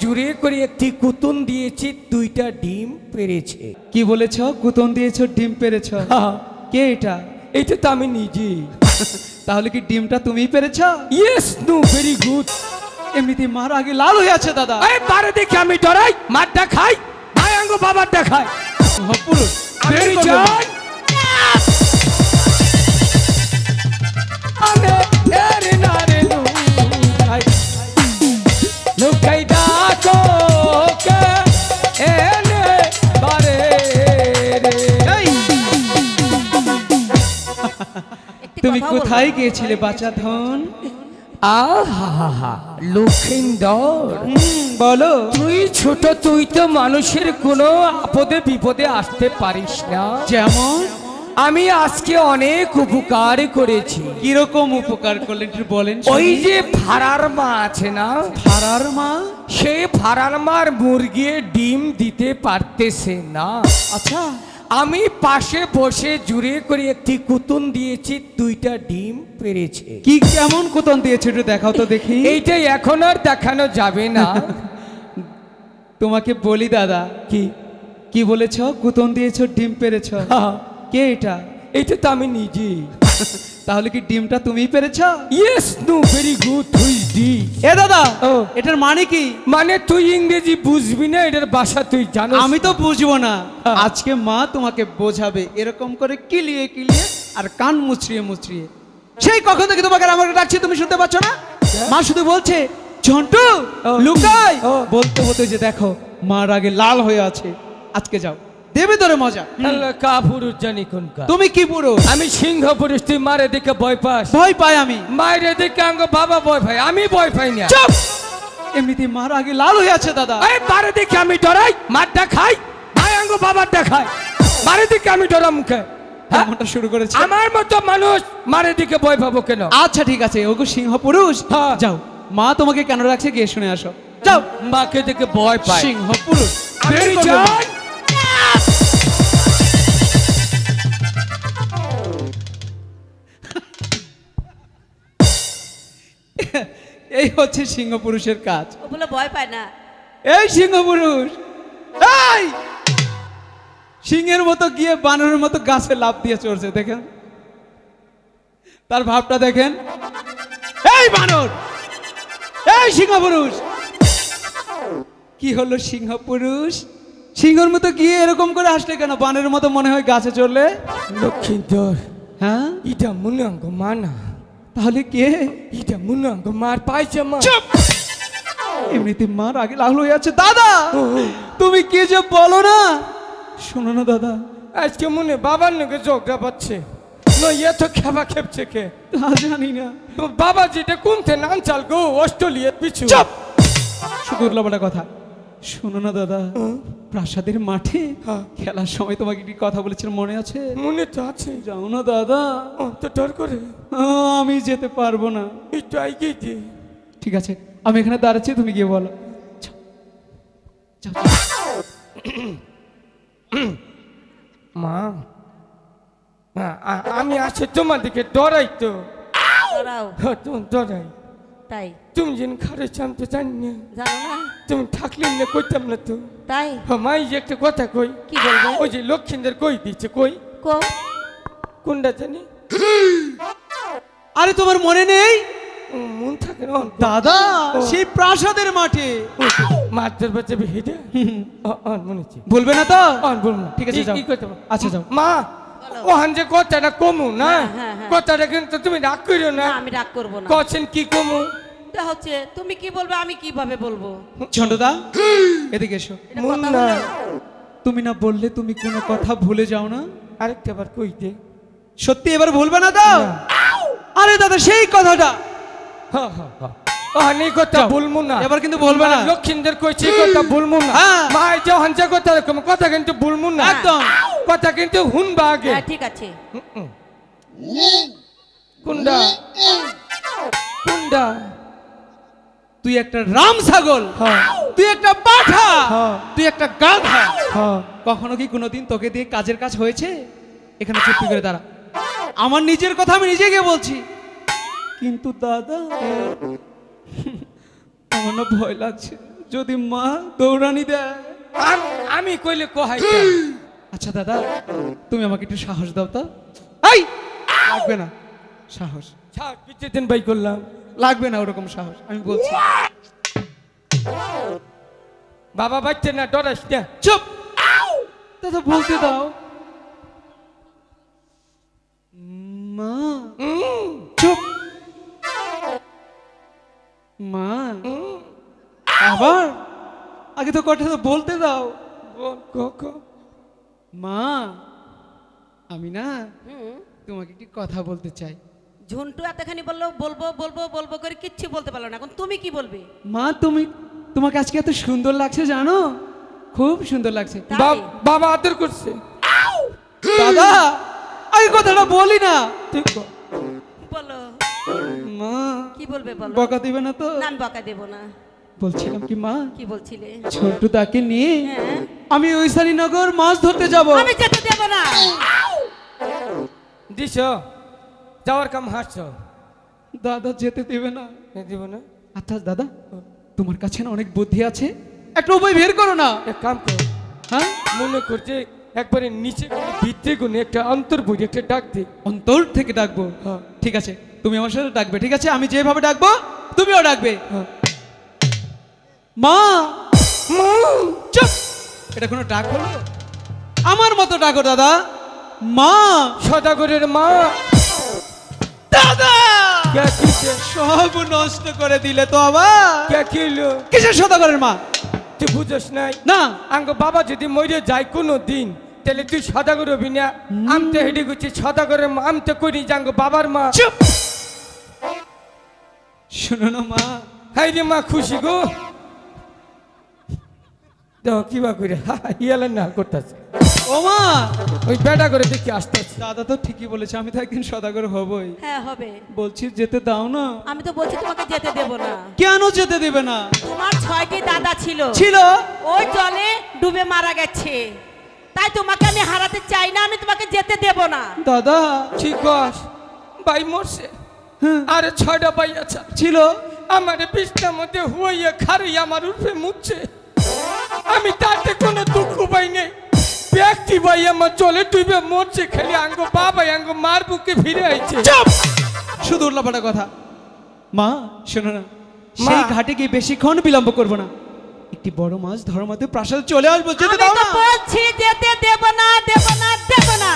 জুড়ে করে একটি কুতুন দিয়েছি, 2টা ডিম পেরেছে। কি বলেছ? কুতন দিয়েছো, ডিম পেরেছ? কে এটা? এটা তো আমি নিজে। তাহলে কি ডিমটা তুমিই পেরেছ? Yes, no, very good. এমনিতে মার আগে লাল হয়ে আছে দাদা। এই বারে দেখে আমি ডরাই, মারটা খাই, ভাই আঙ্গ বাবারটা খাই। পুরুষ আমি যাই। আমি এরে না রে লুকাই, লুকাই ডাকো কে এনে বারে রে। তুমি কোথায় গিয়েছিলে বাচ্চা ধন? আহা, লক্ষিন্দর বলো। তুই ছোট, তুই তো মানুষের কোনো আপদে বিপদে আসতে পারিস না। যেমন আমি আজকে অনেক উপকার করেছি। কিরকম উপকার করলেন বলেন? ওই যে ফারার মা আছে না, ফারার মা, সে ফারার মার মুরগি ডিম দিতে পারতেছে না। আচ্ছা, আমি পাশে বসে জুড়ে করে একটি কুতুন দিয়েছি, 2টা ডিম পেরেছে। কি কেমন কুতন দিয়েছে একটু দেখাও তো দেখি। এইটাই এখন আর দেখানো যাবে না। তোমাকে বলি দাদা, কি বলেছ? কুতন দিয়েছো, ডিম পেরেছ? কে এটা? এটা তো আমি নিজে। তাহলে কি ডিমটা তুমিই পেরেছ? Yes, no, very good. এ দাদা, এটার মানে কি? মানে তুই ইংরেজি বুঝবি না, এটার ভাষা তুই জানো। আমি তো বুঝবো না। আজকে মা তোমাকে বোঝাবে, এরকম করে কিলিয়ে কিলিয়ে আর কান মুচড়িয়ে মুচড়িয়ে। সেই কখন থেকে তোমাকে আমাকে ডাকছি, তুমি শুনতে পাচ্ছ না? মা শুধু বলছে ঝন্টু লুকাই, বলতে বলতে যে দেখো মার আগে লাল হয়ে আছে। আজকে যাও, দেবে তোরে মজা। কা পুরুষ জানি কোনকা? তুমি কি পুরুষ? আমি সিংহ পুরুষ। তুই মারে দেখে ভয় পাস? ভয় পাই আমি। মায়ের দেখে আঙ্গ বাবা ভয় পাই, আমি ভয় পাই না। চুপ! এমনিতে মার আগে লাল হয়ে আছে দাদা। এই বারে দেখে আমি ডরাই, মারটা খাই, ভাই আঙ্গ বাবারটা খাই। মারে দেখে আমি ডরা মুখে এমনটা শুরু করেছে। আমার মতো মানুষ মারে দিকে ভয় পাবো কেন? আচ্ছা ঠিক আছে, ওগো সিংহ পুরুষ, যাও মা তোমাকে কেন রাখছে গিয়ে শুনে আসো। যাও। মাকে দেখে ভয় পায় সিংহ পুরুষ। এই হচ্ছে সিংহ পুরুষের কাজ। ও বলে ভয় পায় না। এই সিংহ পুরুষ, এই সিংহের মতো গিয়ে বানরের মতো গাছে লাফ দিয়ে চড়ছে, দেখেন তার ভাবটা দেখেন। এই বানর, এই সিংহ পুরুষ, কি হলো সিংহ পুরুষ? সিংহের মতো গিয়ে এরকম করে আসলে কেন? বানরের মতো মনে হয় গাছে চড়লে। লক্ষ্মীধর, হ্যাঁ এটা মুনাঙ্গ মানা। তাহলে কে? এটা মুনাঙ্গ মার পাইছে মা। চুপ! এমনিতে মার আগে লাল হয়ে আছে। দাদা তুমি কি যে বলো না, শোনো না দাদা, আজকে মনে বাবার নাকি ঝগড়া পাচ্ছে। এত খেপা খেপছে কে জানি না। বাবা যেটা কোনতে নাম চাল গো, অস্ট্রেলিয়ার পিছু। চুপ! শুধু উল্লাপাল্টা কথা শোনো না দাদা। প্রাসাদের মাঠে খেলার সময় তোমাকে কি কথা বলেছিল মনে আছে? মনে তো আছে। যাও না দাদা। তো ডর করে আমি যেতে পারবো না। একটু আগে যে। ঠিক আছে, আমি এখানে দাঁড়াচ্ছি, তুমি গিয়ে বলো। মা, আমি আছি তোমার দিকে ডরাই তো। ডরাই তাই? তুমি যেন খারেছ আমি তো জানি না। জানো না? তুমি থাকলে না কইতাম না তো। তাই? মাই যে একটা কথা কই। কি বলবে? ওই যে লক্ষ্মীদের কই দিচ্ছে, কই কোনটা জানি? আরে তোমার মনে নেই? মন থাকে না দাদা, সেই প্রাসাদের মাঠে মারতে বাচ্চাবে হেঁটে মনে হচ্ছে। বলবে না তো? বলবো না। ঠিক আছে যাও। আচ্ছা যাও। মা, ওখান যে কথাটা কমু না, কথাটা কিন্তু তুমি রাগ করিও না। আমি রাগ করবো না। কছেন কি কমু? হচ্ছে তুমি কি বলবে, আমি কিভাবে বলবো? ঝন্টুদা এদিকে এসো। মুন্না, তুমি না বললে তুমি কোনো কথা ভুলে যাও না? আরেকটা বার কইতে। সত্যি এবার ভুলবে না তো? আরে দাদা সেই কথাটা কথা বলবো না এবার, কিন্তু বলবে না। লক্ষ্মীদের কইছি কথা বলবো না। মা যখন যে কথা কথা কিন্তু বলবো না, একদম কথা কিন্তু হুনবা আগে। ঠিক আছে। কুন্ডা কুন্ডা, তুই একটা রাম ছাগল, তুই একটা পাঠা, তুই একটা গাধা। কখনো কি কোনোদিন তোকে দিয়ে কাজের কাজ হয়েছে? এখানে চুপ করে দাঁড়া। আমার নিজের কথা আমি নিজে গিয়ে বলছি। কিন্তু দাদা আমার না ভয় লাগছে। যদি মা দৌড়ানি দেয়। আমি কইলে কোহাই আচ্ছা দাদা, তুমি আমাকে একটু সাহস দাও তো। এই লাগবে না সাহস, পিছিয়ে দিন বাই করলাম, লাগবে না ওরকম সাহস, আমি বলছি। বাবা বাচ্চা না, ডরাস না। চুপ দাদা, বলতে দাও। মা চুপ। মা আবার আগে তো কথা তো বলতে দাও। মা আমি না তোমাকে কি কথা বলতে চাই। ঝুন্টু এতখানি বললো বলবো বলবো বলবো করে কিচ্ছু বলতে পারলো না, এখন তুমি কি বলবে? মা তোমাকে আজকে এত সুন্দর লাগছে জানো, খুব সুন্দর লাগছে। তাই? বাবা আদর করছে। দাদা আগে কথাটা বলি না। ঠিক বলো মা কি বলবে বলো। বকা দিবে না তো? না, আমি বকা দেবো না। বলছিলাম কি মা, কি বলছিলে? ছোট্ট তাকে নিয়ে হ্যাঁ। আমি ঐশানীনগর মাছ ধরতে যাব। আমি যেতে দেবো না। দিস যাওয়ার কাম হাসছ। দাদা যেতে দেবে না? দিব না। আচ্ছা দাদা, তোমার কাছে না অনেক বুদ্ধি আছে, একটা উপায় বের করো না। এক কাম কর, হ্যাঁ মনে করছে একবারে নিচে ভিতরে গুনে একটা অন্তর বই একটা ডাক দে। অন্তর থেকে ডাকবো? হ্যাঁ। ঠিক আছে, তুমি আমার সাথে ডাকবে, ঠিক আছে? আমি যেভাবে ডাকবো তুমিও ডাকবে। হ্যাঁ। মা চুপ, এটা কোনো ডাক হলো? আমার মতো ডাকো দাদা। মা সদাগরের মা। দাদা কে কিছে? সব নষ্ট করে দিলে তো আবার। কে কিলো? কিসের সদাগরের মা? তুই বুঝস নাই? না আঙ্গ বাবা যদি মরে যায় কোনো দিন, তাহলে তুই সদাগর হবি না। আমি তো হেঁটে গেছি সদাগরের মা, আমি তো করি যে আঙ্গ বাবার মা। চুপ, শোনো না মা। হাই রে মা, খুশি গো। দেখো কিবা করে ইয়ালেন না করতেছে। ও মা, ওই বেটা করে দেখি আসতেছে। দাদা তো ঠিকই বলেছে, আমি তো একদিন সদাগর হবই। হ্যাঁ হবে। বলছি যেতে দাও না। আমি তো বলছি তোমাকে যেতে দেবো না। কেন যেতে দেবে না? তোমার 6টি দাদা ছিল, ওই জলে ডুবে মারা গেছে, তাই তোমাকে আমি হারাতে চাই না, আমি তোমাকে যেতে দেব না। দাদা ঠিক আছে, ভাই মরছে, হ্যাঁ, আরে 6টা ভাই আছে ছিল। আমার বিছনার মধ্যে হুইয়া খারি আমার উঠে মুচ্ছে। আমি তাতে কোনো দুঃখ পাই নাই। ব্যক্তি ভাই আমার জলে ডুবে মরছে, খালি আঙ্গ বাবা আঙ্গ মার বুকে ফিরে আইছে। চুপ, শুধু উল্লাপাটা কথা। মা শোনো না, সেই ঘাটে গিয়ে বেশিক্ষণ বিলম্ব করবো না, একটি বড় মাছ ধরার মধ্যে প্রাসাদে চলে আসবো। যেতে আমি দাও তো না। বলছি যেতে দেব না, দেব না, দেব না।